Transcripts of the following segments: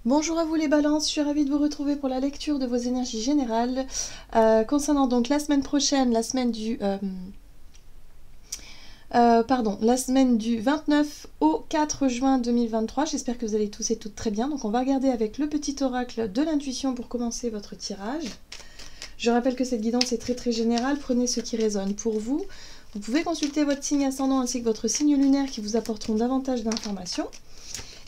Bonjour à vous les balances, je suis ravie de vous retrouver pour la lecture de vos énergies générales concernant donc la semaine prochaine, la semaine du 29 au 4 juin 2023. J'espère que vous allez tous et toutes très bien. Donc on va regarder avec le petit oracle de l'intuition pour commencer votre tirage. Je rappelle que cette guidance est très générale, prenez ce qui résonne pour vous. Vous pouvez consulter votre signe ascendant ainsi que votre signe lunaire qui vous apporteront davantage d'informations.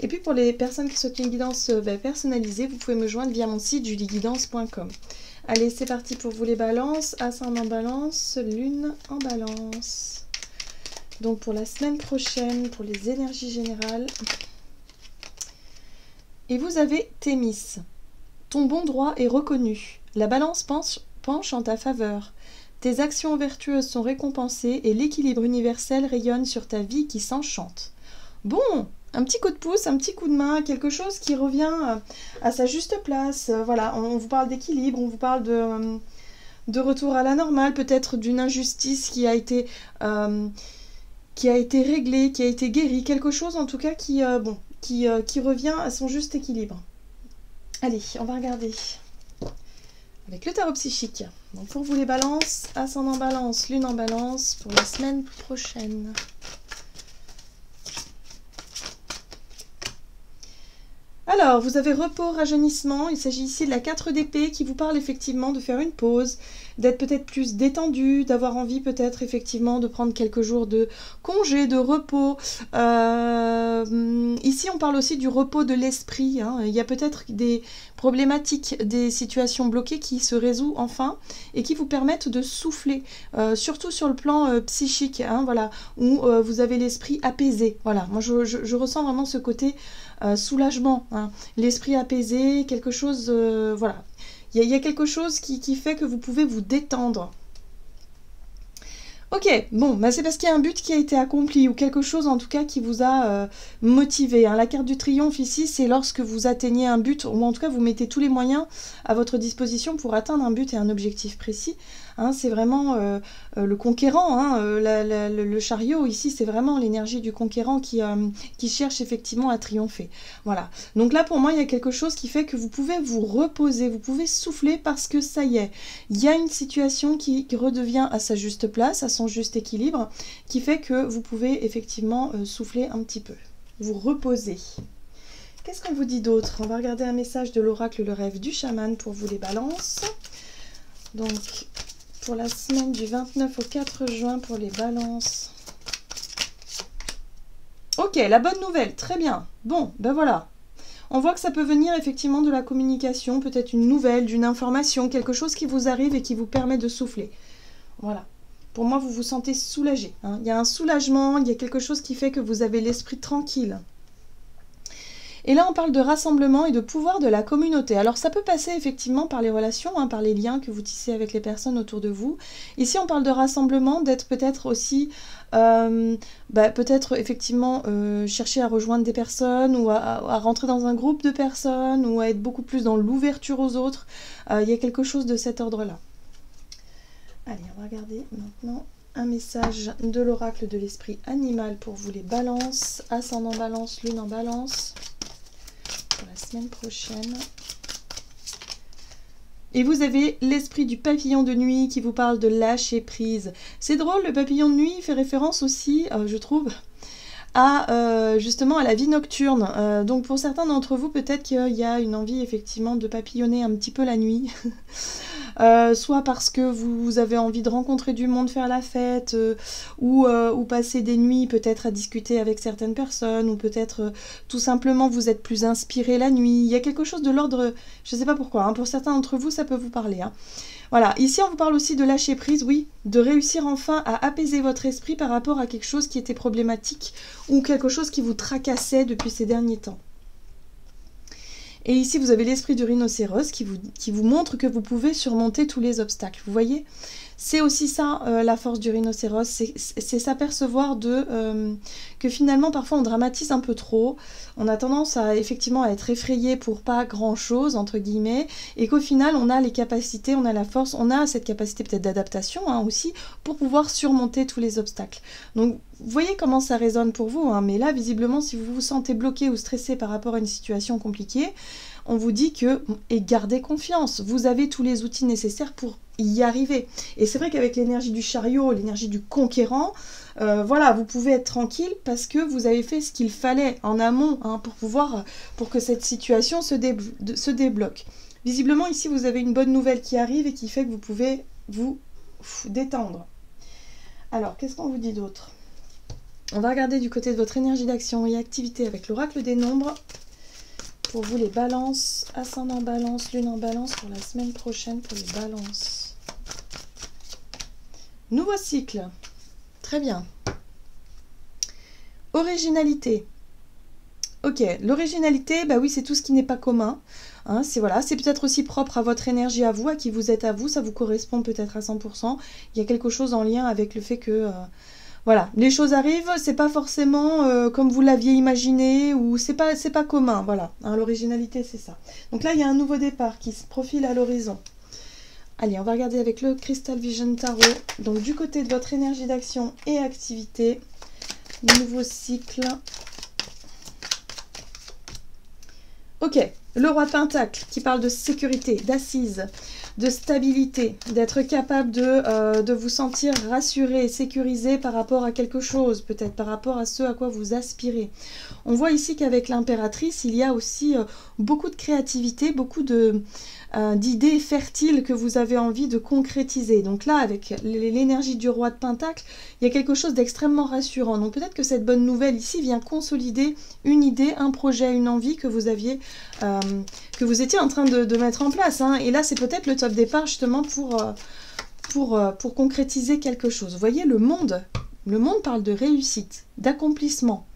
Et puis pour les personnes qui souhaitent une guidance personnalisée, vous pouvez me joindre via mon site julieguidance.com. Allez, c'est parti pour vous les balances. Ascendant balance, lune en balance. Donc pour la semaine prochaine, pour les énergies générales. Et vous avez Thémis. Ton bon droit est reconnu. La balance penche en ta faveur. Tes actions vertueuses sont récompensées et l'équilibre universel rayonne sur ta vie qui s'enchante. Bon, un petit coup de pouce, un petit coup de main, quelque chose qui revient à sa juste place. Voilà, on vous parle d'équilibre, on vous parle de retour à la normale, peut-être d'une injustice qui a été réglée, qui a été guérie, quelque chose en tout cas qui revient à son juste équilibre. Allez, on va regarder avec le tarot psychique. Donc pour vous les balances, ascendant balance, lune en balance, pour la semaine prochaine. Alors, vous avez repos, rajeunissement. Il s'agit ici de la 4 d'épée qui vous parle effectivement de faire une pause, d'être peut-être plus détendu, d'avoir envie peut-être effectivement de prendre quelques jours de congé, de repos. Ici, on parle aussi du repos de l'esprit. Hein. Il y a peut-être des problématiques, des situations bloquées qui se résout enfin et qui vous permettent de souffler, surtout sur le plan psychique, hein, voilà, où vous avez l'esprit apaisé. Voilà, moi je ressens vraiment ce côté soulagement, hein, l'esprit apaisé, quelque chose, voilà. Il y a quelque chose qui fait que vous pouvez vous détendre. Ok, bon, bah c'est parce qu'il y a un but qui a été accompli, ou quelque chose en tout cas qui vous a motivé. Hein. La carte du triomphe ici, c'est lorsque vous atteignez un but, ou en tout cas vous mettez tous les moyens à votre disposition pour atteindre un but et un objectif précis. Hein, c'est vraiment le conquérant, hein, le chariot ici, c'est vraiment l'énergie du conquérant qui cherche effectivement à triompher. Voilà, donc là pour moi il y a quelque chose qui fait que vous pouvez vous reposer, vous pouvez souffler parce que ça y est, il y a une situation qui redevient à sa juste place, à son juste équilibre, qui fait que vous pouvez effectivement souffler un petit peu, vous reposer. Qu'est-ce qu'on vous dit d'autre? On va regarder un message de l'oracle Le Rêve du Chaman pour vous les balances. Donc pour la semaine du 29 au 4 juin pour les balances. Ok, la bonne nouvelle, très bien. Bon, ben voilà. On voit que ça peut venir effectivement de la communication, peut-être une nouvelle, d'une information, quelque chose qui vous arrive et qui vous permet de souffler. Voilà. Pour moi, vous vous sentez soulagé. Hein. Il y a un soulagement, il y a quelque chose qui fait que vous avez l'esprit tranquille. Et là, on parle de rassemblement et de pouvoir de la communauté. Alors, ça peut passer effectivement par les relations, hein, par les liens que vous tissez avec les personnes autour de vous. Ici, on parle de rassemblement, d'être peut-être aussi, peut-être effectivement chercher à rejoindre des personnes ou à rentrer dans un groupe de personnes ou à être beaucoup plus dans l'ouverture aux autres. Il y a quelque chose de cet ordre-là. Allez, on va regarder maintenant un message de l'oracle de l'esprit animal pour vous les balances, ascendant balance, lune en balance, pour la semaine prochaine. Et vous avez l'esprit du papillon de nuit qui vous parle de lâcher prise. C'est drôle, le papillon de nuit fait référence aussi, je trouve, à justement à la vie nocturne. Donc pour certains d'entre vous, peut-être qu'il y a une envie effectivement de papillonner un petit peu la nuit. Soit parce que vous avez envie de rencontrer du monde, faire la fête, ou passer des nuits peut-être à discuter avec certaines personnes, ou peut-être tout simplement vous êtes plus inspiré la nuit. Il y a quelque chose de l'ordre, je ne sais pas pourquoi, hein, pour certains d'entre vous ça peut vous parler. Hein. Voilà, ici on vous parle aussi de lâcher prise, oui, de réussir enfin à apaiser votre esprit par rapport à quelque chose qui était problématique, ou quelque chose qui vous tracassait depuis ces derniers temps. Et ici, vous avez l'esprit du rhinocéros qui vous montre que vous pouvez surmonter tous les obstacles. Vous voyez, C'est aussi ça, la force du rhinocéros, c'est s'apercevoir que finalement parfois on dramatise un peu trop, on a tendance à effectivement à être effrayé pour pas grand chose entre guillemets, et qu'au final on a les capacités, on a la force, on a cette capacité peut-être d'adaptation hein, aussi pour pouvoir surmonter tous les obstacles. Donc vous voyez comment ça résonne pour vous, hein, mais là visiblement si vous vous sentez bloqué ou stressé par rapport à une situation compliquée, on vous dit que, et gardez confiance, vous avez tous les outils nécessaires pour y arriver. Et c'est vrai qu'avec l'énergie du chariot, l'énergie du conquérant, voilà, vous pouvez être tranquille parce que vous avez fait ce qu'il fallait en amont hein, pour que cette situation se débloque. Visiblement, ici, vous avez une bonne nouvelle qui arrive et qui fait que vous pouvez vous détendre. Alors, qu'est-ce qu'on vous dit d'autre? On va regarder du côté de votre énergie d'action et activité avec l'oracle des nombres. Pour vous les balances, ascendant balance, lune en balance pour la semaine prochaine pour les balances. Nouveau cycle. Très bien. Originalité. Ok, l'originalité, bah oui, c'est tout ce qui n'est pas commun. Hein, c'est voilà, c'est peut-être aussi propre à votre énergie à vous, à qui vous êtes à vous, ça vous correspond peut-être à 100%. Il y a quelque chose en lien avec le fait que... voilà, les choses arrivent, c'est pas forcément comme vous l'aviez imaginé ou c'est pas commun, voilà. Hein, l'originalité, c'est ça. Donc là, il y a un nouveau départ qui se profile à l'horizon. Allez, on va regarder avec le Crystal Vision Tarot. Donc du côté de votre énergie d'action et activité, nouveau cycle. Ok, le roi de Pentacle qui parle de sécurité, d'assises, de stabilité, d'être capable de vous sentir rassuré et sécurisé par rapport à quelque chose, peut-être par rapport à ce à quoi vous aspirez. On voit ici qu'avec l'impératrice, il y a aussi beaucoup de créativité, beaucoup d'idées fertiles que vous avez envie de concrétiser. Donc là, avec l'énergie du roi de Pentacle, il y a quelque chose d'extrêmement rassurant. Donc peut-être que cette bonne nouvelle ici vient consolider une idée, un projet, une envie que vous aviez, que vous étiez en train de mettre en place. Hein. Et là, c'est peut-être le top départ justement pour concrétiser quelque chose. Vous voyez, le monde parle de réussite, d'accomplissement.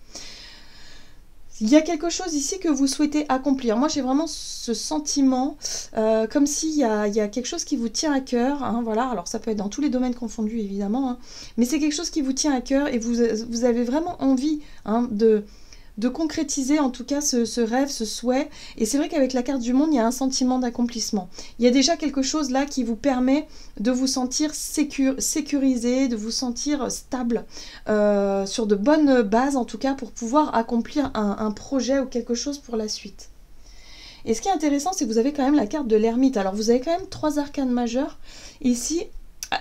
Il y a quelque chose ici que vous souhaitez accomplir. Moi, j'ai vraiment ce sentiment, comme s'il y a quelque chose qui vous tient à cœur. Hein, voilà, alors ça peut être dans tous les domaines confondus, évidemment. Hein, mais c'est quelque chose qui vous tient à cœur et vous avez vraiment envie hein, de concrétiser en tout cas ce rêve, ce souhait. Et c'est vrai qu'avec la carte du monde, il y a un sentiment d'accomplissement. Il y a déjà quelque chose là qui vous permet de vous sentir sécurisé, de vous sentir stable, sur de bonnes bases en tout cas pour pouvoir accomplir un projet ou quelque chose pour la suite. Et ce qui est intéressant, c'est que vous avez quand même la carte de l'ermite. Alors vous avez quand même 3 arcanes majeurs ici,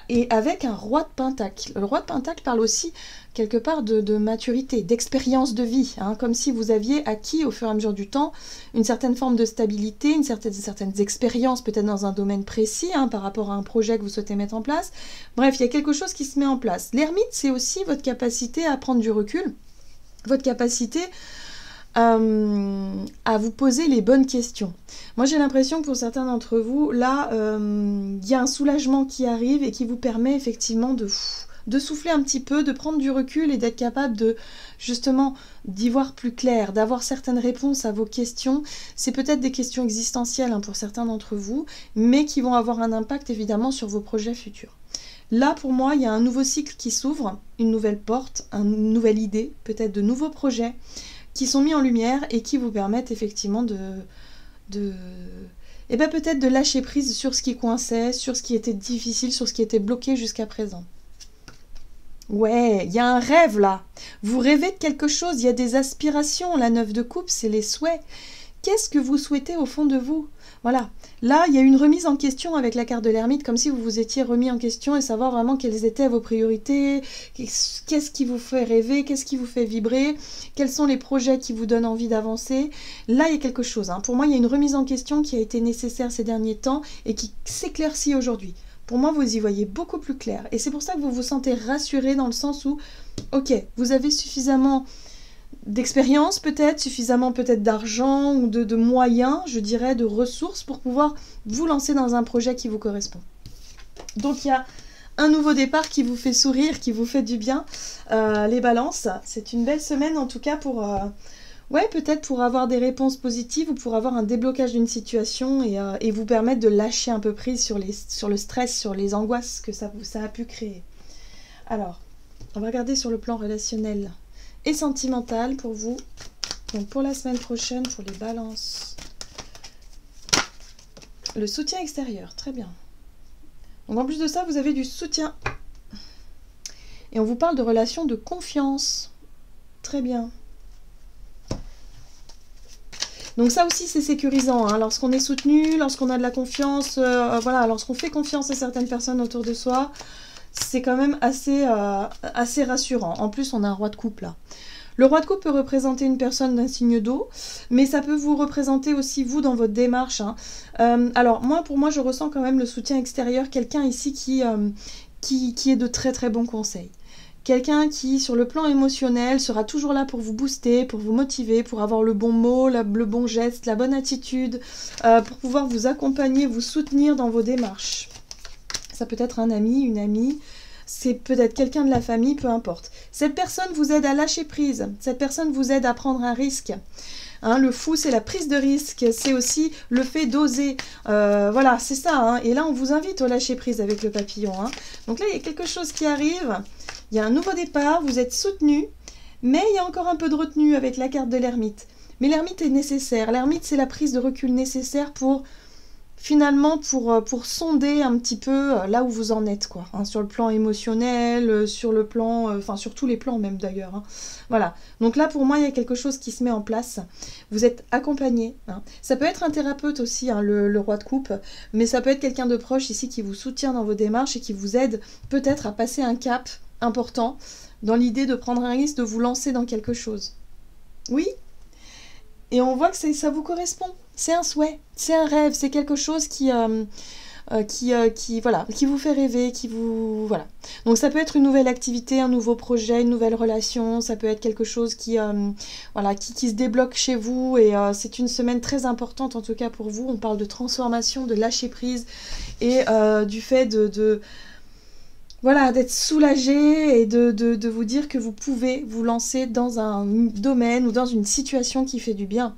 et avec un roi de Pentacle. Le roi de Pentacle parle aussi quelque part de maturité, d'expérience de vie, hein, comme si vous aviez acquis au fur et à mesure du temps une certaine forme de stabilité, certaines expériences peut-être dans un domaine précis hein, par rapport à un projet que vous souhaitez mettre en place. Bref, il y a quelque chose qui se met en place. L'ermite, c'est aussi votre capacité à prendre du recul, votre capacité à vous poser les bonnes questions. Moi j'ai l'impression que pour certains d'entre vous, là, il y a un soulagement qui arrive et qui vous permet effectivement de souffler un petit peu, de prendre du recul et d'être capable de justement d'y voir plus clair, d'avoir certaines réponses à vos questions. C'est peut-être des questions existentielles hein, pour certains d'entre vous, mais qui vont avoir un impact évidemment sur vos projets futurs. Là, pour moi, il y a un nouveau cycle qui s'ouvre, une nouvelle porte, une nouvelle idée, peut-être de nouveaux projets qui sont mis en lumière et qui vous permettent effectivement et ben peut-être de lâcher prise sur ce qui coinçait, sur ce qui était difficile, sur ce qui était bloqué jusqu'à présent. Ouais, il y a un rêve là. Vous rêvez de quelque chose, il y a des aspirations. La 9 de coupe, c'est les souhaits. Qu'est-ce que vous souhaitez au fond de vous? Voilà. Là, il y a une remise en question avec la carte de l'ermite, comme si vous vous étiez remis en question et savoir vraiment quelles étaient vos priorités, qu'est-ce qui vous fait rêver, qu'est-ce qui vous fait vibrer, quels sont les projets qui vous donnent envie d'avancer. Là, il y a quelque chose. Hein. Pour moi, il y a une remise en question qui a été nécessaire ces derniers temps et qui s'éclaircit aujourd'hui. Pour moi, vous y voyez beaucoup plus clair. Et c'est pour ça que vous vous sentez rassuré dans le sens où, ok, vous avez suffisamment d'expérience peut-être, suffisamment peut-être d'argent ou de moyens, je dirais, de ressources pour pouvoir vous lancer dans un projet qui vous correspond. Donc il y a un nouveau départ qui vous fait sourire, qui vous fait du bien. Les balances, c'est une belle semaine en tout cas Ouais, peut-être pour avoir des réponses positives ou pour avoir un déblocage d'une situation et vous permettre de lâcher un peu prise sur le stress, sur les angoisses que ça a pu créer. Alors, on va regarder sur le plan relationnel et sentimental pour vous. Donc pour la semaine prochaine, pour les balances. Le soutien extérieur, très bien. Donc en plus de ça, vous avez du soutien. Et on vous parle de relations de confiance. Très bien. Donc ça aussi c'est sécurisant, hein. Lorsqu'on est soutenu, lorsqu'on a de la confiance, voilà, lorsqu'on fait confiance à certaines personnes autour de soi, c'est quand même assez rassurant. En plus on a un roi de coupe là. Le roi de coupe peut représenter une personne d'un signe d'eau, mais ça peut vous représenter aussi vous dans votre démarche, hein. Alors pour moi je ressens quand même le soutien extérieur, quelqu'un ici qui est de très très bons conseils. Quelqu'un qui, sur le plan émotionnel, sera toujours là pour vous booster, pour vous motiver, pour avoir le bon mot, le bon geste, la bonne attitude, pour pouvoir vous accompagner, vous soutenir dans vos démarches. Ça peut être un ami, une amie, c'est peut-être quelqu'un de la famille, peu importe. Cette personne vous aide à lâcher prise, cette personne vous aide à prendre un risque. Hein, le fou, c'est la prise de risque, c'est aussi le fait d'oser. Voilà, c'est ça. Hein. Et là, on vous invite au lâcher prise avec le papillon. Hein. Donc là, il y a quelque chose qui arrive. Il y a un nouveau départ, vous êtes soutenu, mais il y a encore un peu de retenue avec la carte de l'ermite. Mais l'ermite est nécessaire. L'ermite, c'est la prise de recul nécessaire pour, finalement, pour sonder un petit peu là où vous en êtes, quoi. Hein, sur le plan émotionnel, sur le plan, enfin sur tous les plans même d'ailleurs. Hein. Voilà. Donc là, pour moi, il y a quelque chose qui se met en place. Vous êtes accompagné. Hein. Ça peut être un thérapeute aussi, hein, le roi de coupe, mais ça peut être quelqu'un de proche ici qui vous soutient dans vos démarches et qui vous aide peut-être à passer un cap important dans l'idée de prendre un risque, de vous lancer dans quelque chose. Oui, et on voit que ça vous correspond. C'est un souhait, c'est un rêve, c'est quelque chose qui vous fait rêver, voilà. Donc ça peut être une nouvelle activité, un nouveau projet, une nouvelle relation, ça peut être quelque chose qui se débloque chez vous et c'est une semaine très importante en tout cas pour vous. On parle de transformation, de lâcher prise et du fait d'être soulagé et de vous dire que vous pouvez vous lancer dans un domaine ou dans une situation qui fait du bien.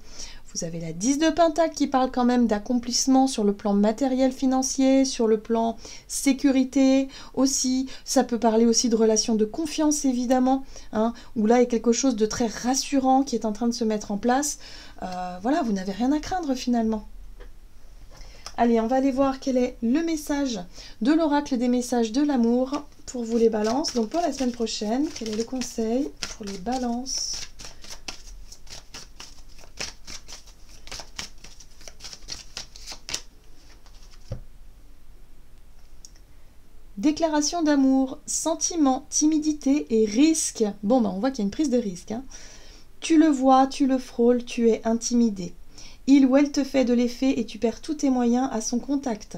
Vous avez la 10 de Pentacle qui parle quand même d'accomplissement sur le plan matériel financier, sur le plan sécurité aussi. Ça peut parler aussi de relations de confiance évidemment, hein, où là il y a quelque chose de très rassurant qui est en train de se mettre en place. Voilà, vous n'avez rien à craindre finalement. Allez, on va aller voir quel est le message de l'oracle des messages de l'amour pour vous les balances. Donc pour la semaine prochaine, quel est le conseil pour les balances ? Déclaration d'amour, sentiment, timidité et risque. Bon, on voit qu'il y a une prise de risque. Hein. Tu le vois, tu le frôles, tu es intimidé. Il ou elle te fait de l'effet et tu perds tous tes moyens à son contact.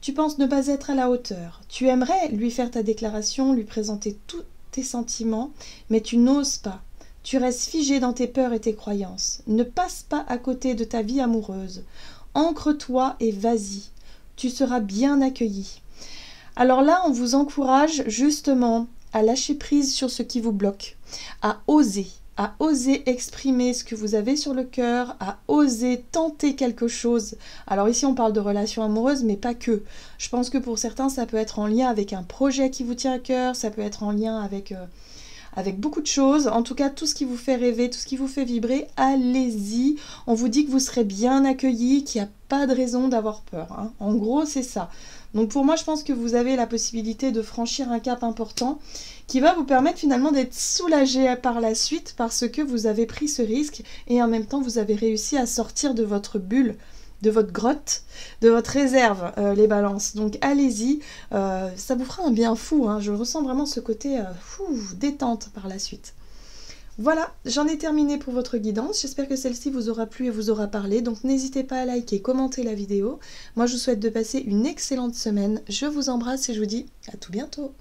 Tu penses ne pas être à la hauteur. Tu aimerais lui faire ta déclaration, lui présenter tous tes sentiments, mais tu n'oses pas. Tu restes figé dans tes peurs et tes croyances. Ne passe pas à côté de ta vie amoureuse. Ancre-toi et vas-y. Tu seras bien accueilli. Alors là, on vous encourage justement à lâcher prise sur ce qui vous bloque, à oser exprimer ce que vous avez sur le cœur, à oser tenter quelque chose. Alors ici, on parle de relations amoureuses, mais pas que. Je pense que pour certains, ça peut être en lien avec un projet qui vous tient à cœur, ça peut être en lien avec beaucoup de choses. En tout cas, tout ce qui vous fait rêver, tout ce qui vous fait vibrer, allez-y. On vous dit que vous serez bien accueillis, qu'il n'y a pas de raison d'avoir peur. Hein. En gros, c'est ça. Donc pour moi, je pense que vous avez la possibilité de franchir un cap important qui va vous permettre finalement d'être soulagé par la suite parce que vous avez pris ce risque et en même temps, vous avez réussi à sortir de votre bulle, de votre grotte, de votre réserve, les balances. Donc allez-y, ça vous fera un bien fou. Hein. Je ressens vraiment ce côté détente par la suite. Voilà, j'en ai terminé pour votre guidance. J'espère que celle-ci vous aura plu et vous aura parlé. Donc n'hésitez pas à liker, commenter la vidéo. Moi, je vous souhaite de passer une excellente semaine. Je vous embrasse et je vous dis à tout bientôt.